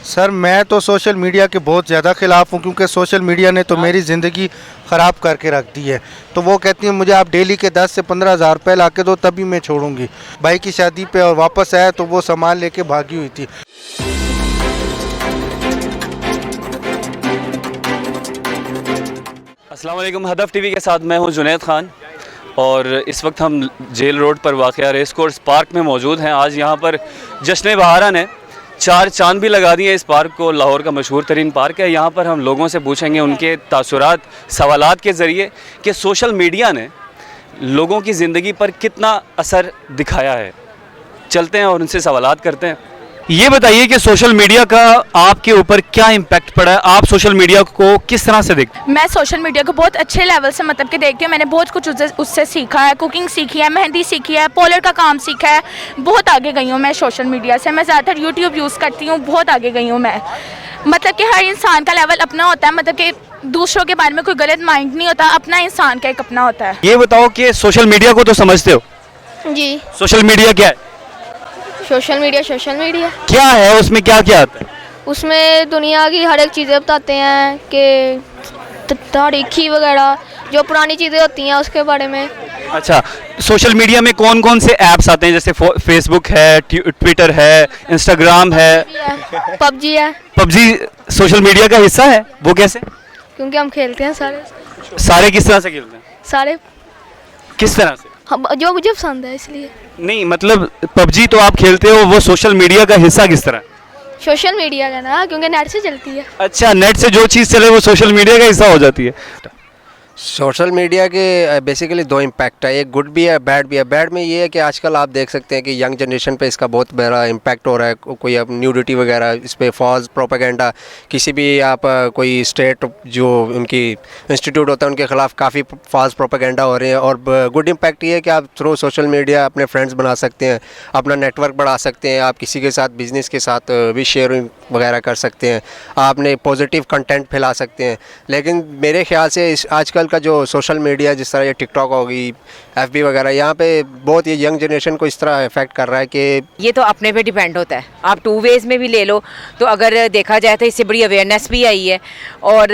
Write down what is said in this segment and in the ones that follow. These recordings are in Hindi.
सर मैं तो सोशल मीडिया के बहुत ज़्यादा ख़िलाफ़ हूँ, क्योंकि सोशल मीडिया ने तो मेरी ज़िंदगी ख़राब करके रख दी है। तो वो कहती है मुझे आप डेली के 10 से 15 हज़ार रुपये ला के दो तभी मैं छोड़ूंगी। भाई की शादी पे और वापस आया तो वो सामान लेके भागी हुई थी। अस्सलाम वालेकुम। हदफ टीवी के साथ मैं हूं जुनैद खान और इस वक्त हम जेल रोड पर वाक़या रेस कोर्स पार्क में मौजूद हैं। आज यहां पर जश्न बहारन है, 4 चांद भी लगा दिए इस पार्क को। लाहौर का मशहूर तरीन पार्क है। यहाँ पर हम लोगों से पूछेंगे उनके तासुरात सवालात के ज़रिए कि सोशल मीडिया ने लोगों की ज़िंदगी पर कितना असर दिखाया है। चलते हैं और उनसे सवालात करते हैं। ये बताइए कि सोशल मीडिया का आपके ऊपर क्या इम्पैक्ट पड़ा है? आप सोशल मीडिया को किस तरह से देखते हैं? मैं सोशल मीडिया को बहुत अच्छे लेवल से मतलब कि देखती हूँ। मैंने बहुत कुछ उससे सीखा है, कुकिंग सीखी है, मेहंदी सीखी है, पॉलर का काम सीखा है। बहुत आगे गई हूँ मैं सोशल मीडिया से। मैं ज़्यादातर यूट्यूब यूज़ करती हूँ, बहुत आगे गई हूँ मैं। मतलब कि हर इंसान का लेवल अपना होता है, मतलब कि दूसरों के बारे में कोई गलत माइंड नहीं होता, अपना इंसान का एक अपना होता है। ये बताओ कि सोशल मीडिया को तो समझते हो? जी। सोशल मीडिया क्या है? सोशल मीडिया क्या है, उसमें क्या क्या आता है? उसमें दुनिया की हर एक चीज़ें बताते हैं कि तारीखी वगैरह जो पुरानी चीज़ें होती हैं उसके बारे में। अच्छा, सोशल मीडिया में कौन कौन से ऐप्स आते हैं? जैसे फेसबुक है, ट्विटर है, इंस्टाग्राम है, पबजी है। पबजी सोशल मीडिया का हिस्सा है? वो कैसे? क्योंकि हम खेलते हैं सारे किस तरह से खेलते हैं? सारे किस तरह से? हम जो मुझे पसंद है इसलिए। नहीं मतलब पबजी तो आप खेलते हो, वो सोशल मीडिया का हिस्सा किस तरह? सोशल मीडिया का ना, क्योंकि नेट से चलती है। अच्छा, नेट से जो चीज़ चले वो सोशल मीडिया का हिस्सा हो जाती है। सोशल मीडिया के बेसिकली 2 इम्पैक्ट है, एक गुड भी है, बैड भी है। बैड में ये है कि आजकल आप देख सकते हैं कि यंग जनरेशन पे इसका बहुत बड़ा इम्पैक्ट हो रहा है। कोई अब न्यूडिटी वगैरह, इस पर फॉल्स प्रोपेगेंडा, किसी भी आप कोई स्टेट जो उनकी इंस्टीट्यूट होता है उनके ख़िलाफ़ काफ़ी फॉल्स प्रोपेगेंडा हो रहे हैं। और गुड इम्पैक्ट ये है कि आप थ्रू सोशल मीडिया अपने फ्रेंड्स बना सकते हैं, अपना नेटवर्क बढ़ा सकते हैं, आप किसी के साथ बिज़नेस के साथ भी शेयरिंग वगैरह कर सकते हैं, आपने पॉजिटिव कंटेंट फैला सकते हैं। लेकिन मेरे ख्याल से इस आजकल का जो सोशल मीडिया, जिस तरह ये टिकटॉक होगी, एफबी वगैरह, यहाँ पे बहुत ये यंग जनरेशन को इस तरह इफेक्ट कर रहा है कि ये तो अपने पे डिपेंड होता है। आप 2 वेज़ में भी ले लो तो अगर देखा जाए तो इससे बड़ी अवेयरनेस भी आई है और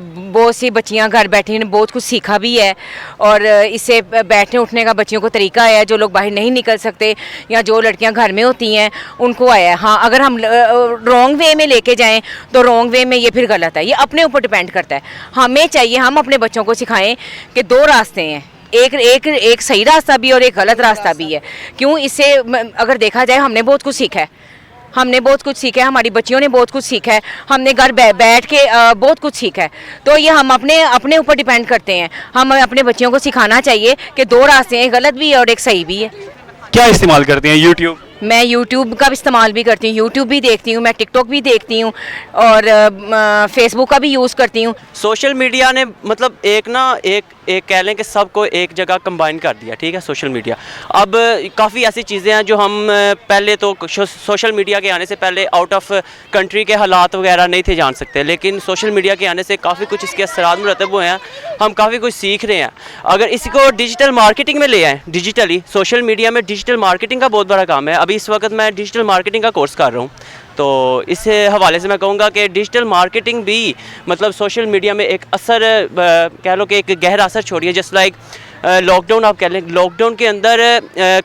बहुत सी बच्चियाँ घर बैठी ने बहुत कुछ सीखा भी है और इससे बैठने उठने का बच्चियों को तरीका आया है। जो लोग बाहर नहीं निकल सकते या जो लड़कियाँ घर में होती हैं उनको आया है। हाँ, अगर हम रॉन्ग वे में लेके जाएँ तो रॉन्ग वे में ये फिर गलत है। ये अपने ऊपर डिपेंड करता है। हमें चाहिए हम अपने बच्चों को सिखाएं कि 2 रास्ते हैं, एक सही रास्ता भी और एक गलत रास्ता भी है। क्यों? इससे अगर देखा जाए हमने बहुत कुछ सीखा है, हमारी बच्चियों ने बहुत कुछ सीखा है, हमने घर बैठ के बहुत कुछ सीखा है। तो ये हम अपने ऊपर डिपेंड करते हैं। हम अपने बच्चियों को सिखाना चाहिए कि 2 रास्ते हैं, गलत भी है और एक सही भी है। क्या इस्तेमाल करते हैं? यूट्यूब? मैं यूट्यूब का भी इस्तेमाल भी करती हूँ, यूट्यूब भी देखती हूँ, मैं टिकटॉक भी देखती हूँ और फेसबुक का भी यूज़ करती हूँ। सोशल मीडिया ने मतलब एक कह लें कि सबको एक जगह कंबाइन कर दिया, ठीक है। सोशल मीडिया अब काफ़ी ऐसी चीज़ें हैं जो हम पहले तो सोशल मीडिया के आने से पहले आउट ऑफ कंट्री के हालात वगैरह नहीं थे जान सकते, लेकिन सोशल मीडिया के आने से काफ़ी कुछ इसके असरात मुरतब हुए हैं। हम काफ़ी कुछ सीख रहे हैं। अगर इसको डिजिटल मार्केटिंग में ले आएँ, डिजिटली सोशल मीडिया में डिजिटल मार्केटिंग का बहुत बड़ा काम है। अभी इस वक्त मैं डिजिटल मार्केटिंग का कोर्स कर रहा हूँ, तो इस हवाले से मैं कहूँगा कि डिजिटल मार्केटिंग भी मतलब सोशल मीडिया में एक असर कह लो कि एक गहरा असर छोड़ी है। जस्ट लाइक लॉकडाउन आप कह लें, लॉकडाउन के अंदर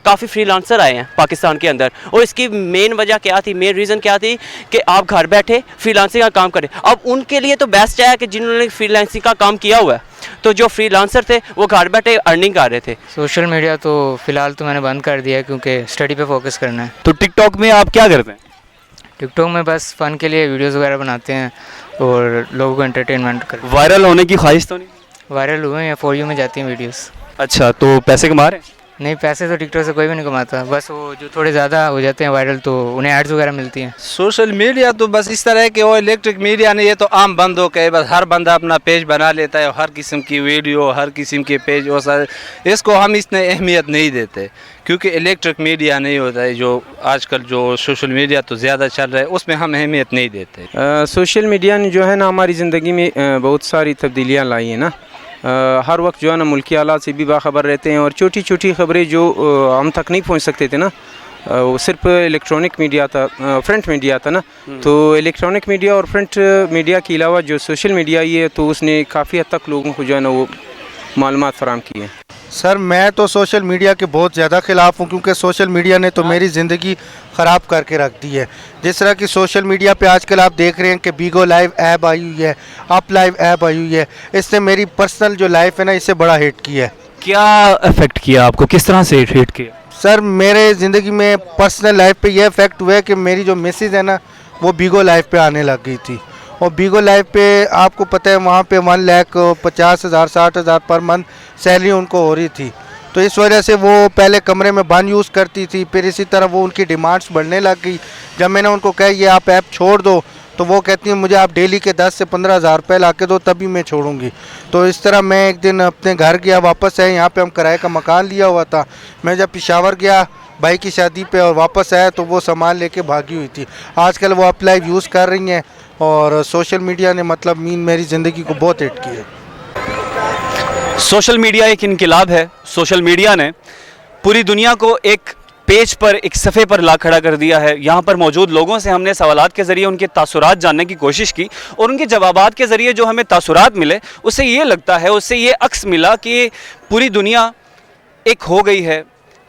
काफ़ी फ्रीलांसर आए हैं पाकिस्तान के अंदर और इसकी मेन वजह क्या थी, मेन रीज़न क्या थी कि आप घर बैठे फ्रीलांसिंग का काम करें। अब उनके लिए तो बेस्ट है कि जिन्होंने फ्रीलांसिंग का काम किया हुआ है, तो जो फ्रीलांसर थे वो घर बैठे अर्निंग कर रहे थे। सोशल मीडिया तो फ़िलहाल तो मैंने बंद कर दिया है क्योंकि स्टडी पे फोकस करना है। तो टिकटॉक में आप क्या करते हैं? टिकटॉक में बस फ़न के लिए वीडियोस वगैरह बनाते हैं और लोगों को एंटरटेनमेंट करते हैं। वायरल होने की ख्वाहिश तो नहीं? वायरल हुए या फॉर यू में जाती हैं वीडियोस। अच्छा, तो पैसे कमा रहे हैं? नहीं, पैसे तो टिकटॉक से कोई भी नहीं कमाता, बस वो जो थोड़े ज़्यादा हो जाते हैं वायरल तो उन्हें एड्स वगैरह मिलती हैं। सोशल मीडिया तो बस इस तरह है कि वो इलेक्ट्रिक मीडिया ने ये तो आम बंद हो गए, बस हर बंदा अपना पेज बना लेता है, हर किस्म की वीडियो, हर किस्म के पेज, वो सर इसको हम इतने अहमियत नहीं देते क्योंकि इलेक्ट्रिक मीडिया नहीं होता है। जो आजकल जो सोशल मीडिया तो ज़्यादा चल रहा है उसमें हम अहमियत नहीं देते। सोशल मीडिया ने जो है ना हमारी ज़िंदगी में बहुत सारी तब्दीलियाँ लाई हैं ना। हर वक्त जो है ना मुल्की हालात से भी बाखबर रहते हैं और छोटी छोटी ख़बरें जो हम तक नहीं पहुंच सकते थे ना, वो सिर्फ इलेक्ट्रॉनिक मीडिया था, प्रिंट मीडिया था ना। तो इलेक्ट्रॉनिक मीडिया और प्रिंट मीडिया के अलावा जो सोशल मीडिया ये तो उसने काफ़ी हद तक लोगों को जो है ना वो मालूमात फराहम की है। सर मैं तो सोशल मीडिया के बहुत ज़्यादा ख़िलाफ़ हूँ, क्योंकि सोशल मीडिया ने तो मेरी ज़िंदगी ख़राब करके रख दी है। जिस तरह की सोशल मीडिया पे आजकल आप देख रहे हैं कि बीगो लाइव ऐप आई हुई है, अप लाइव ऐप आई हुई है, इसने मेरी पर्सनल जो लाइफ है ना इसे बड़ा हिट किया है। क्या अफेक्ट किया आपको, किस तरह से हिट किया? सर मेरे ज़िंदगी में पर्सनल लाइफ पे ये इफेक्ट हुआ है कि मेरी जो मिसेज है ना वो बीगो लाइव पे आने लग गई थी, और बीगो लाइव पे आपको पता है वहाँ पे 1,50,000 60,000 पर मंथ सैलरी उनको हो रही थी। तो इस वजह से वो पहले कमरे में बंद यूज़ करती थी, फिर इसी तरह वो उनकी डिमांड्स बढ़ने लग गई। जब मैंने उनको कहा ये आप ऐप छोड़ दो, तो वो कहती हैं मुझे आप डेली के 10 से 15,000 रुपये ला के दो तभी मैं छोड़ूंगी। तो इस तरह मैं एक दिन अपने घर गया, वापस आया, यहाँ पे हम किराए का मकान लिया हुआ था। मैं जब पेशावर गया भाई की शादी पे और वापस आया तो वो सामान लेके भागी हुई थी। आजकल वो अप लाइव यूज़ कर रही हैं और सोशल मीडिया ने मतलब मेरी ज़िंदगी को बहुत हिट की है। सोशल मीडिया एक इनकलाब है। सोशल मीडिया ने पूरी दुनिया को एक पेज पर, एक सफ़े पर ला खड़ा कर दिया है। यहाँ पर मौजूद लोगों से हमने सवालात के ज़रिए उनके तासुरात जानने की कोशिश की, और उनके जवाबात के ज़रिए जो हमें तासुरात मिले उससे ये लगता है, उससे ये अक्स मिला कि पूरी दुनिया एक हो गई है।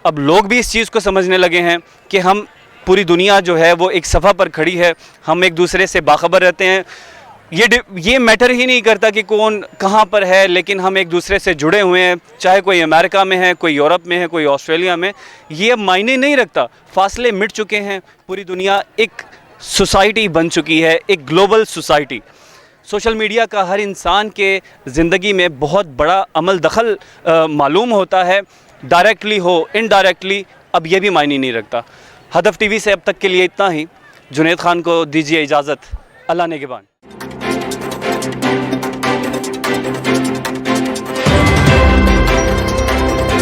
अब लोग भी इस चीज़ को समझने लगे हैं कि हम पूरी दुनिया जो है वो एक सफ़ा पर खड़ी है, हम एक दूसरे से बाखबर रहते हैं। ये मैटर ही नहीं करता कि कौन कहाँ पर है, लेकिन हम एक दूसरे से जुड़े हुए हैं। चाहे कोई अमेरिका में है, कोई यूरोप में है, कोई ऑस्ट्रेलिया में, ये अब मायने नहीं रखता। फासले मिट चुके हैं, पूरी दुनिया एक सोसाइटी बन चुकी है, एक ग्लोबल सोसाइटी। सोशल मीडिया का हर इंसान के ज़िंदगी में बहुत बड़ा अमल दखल मालूम होता है, डायरेक्टली हो इनडायरेक्टली, अब ये भी मायने नहीं रखता। हदफ टीवी से अब तक के लिए इतना ही। जुनैद खान को दीजिए इजाज़त। अल्लाह नेगहबान।